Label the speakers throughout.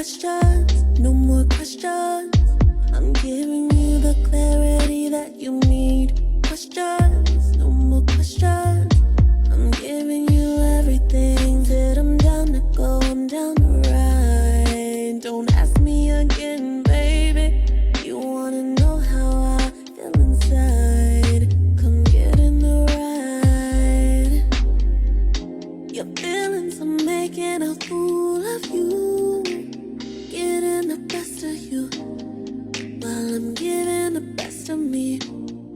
Speaker 1: questions, no more questions. I'm giving you the clarity that you need. Questions, no more questions. I'm giving you everything. Said I'm down to go, I'm down to ride. Don't ask me again, baby. You wanna know how I feel inside? Come get in the ride. Your feelings are making a fool of you, getting the best of you, while I'm giving the best of me.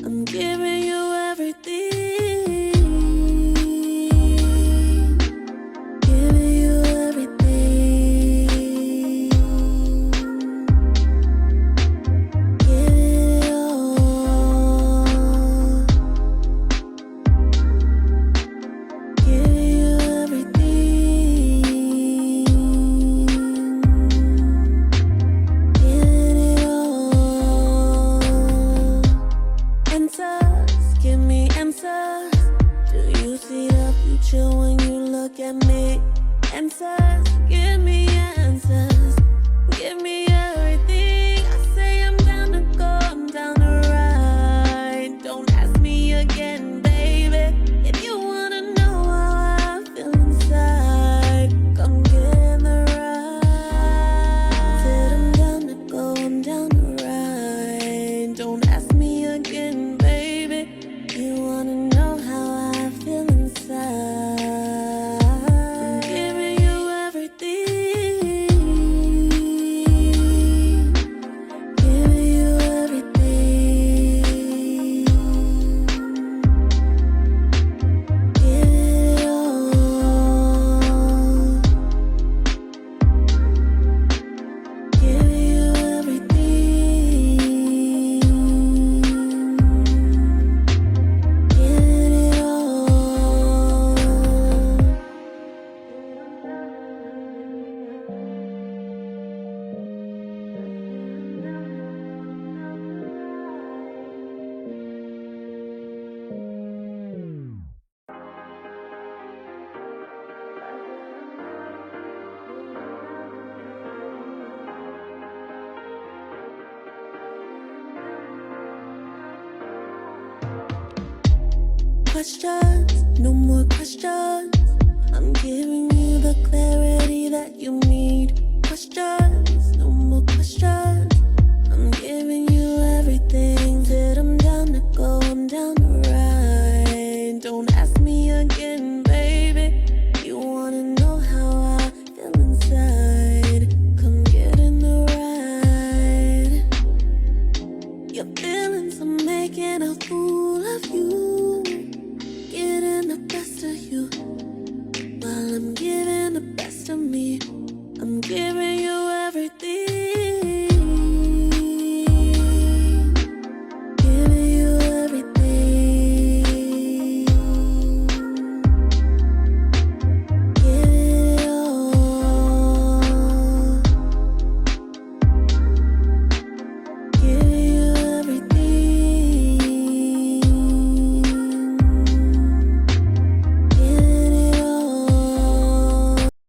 Speaker 1: I'm giving you everything. Giving you everything. Giving it all. Giving you everything. Giving it all. Answers, give me answers. Do you see the future when you look at me? Answers, give me answers. Give me everything. I say I'm down to go, I'm down to ride. Don't ask me again, baby. If you wanna know how I feel inside, come get in the ride. Said I'm down to go, I'm down to ride. Don't ask me again, baby. You wanna know how I feel inside. I'm giving you everything. Giving you everything. Giving it all. Giving you everything. Giving it all. Questions, no more questions. I'm giving you the clarity that you need. Questions, no more questions. I'm giving you everything. Said I'm down to go, I'm down to ride. Don't ask me again, baby. You wanna know how I feel inside? Come get in the ride. Your feelings are making a fool of you, getting the best of you, while I'm giving the best of me. I'm giving you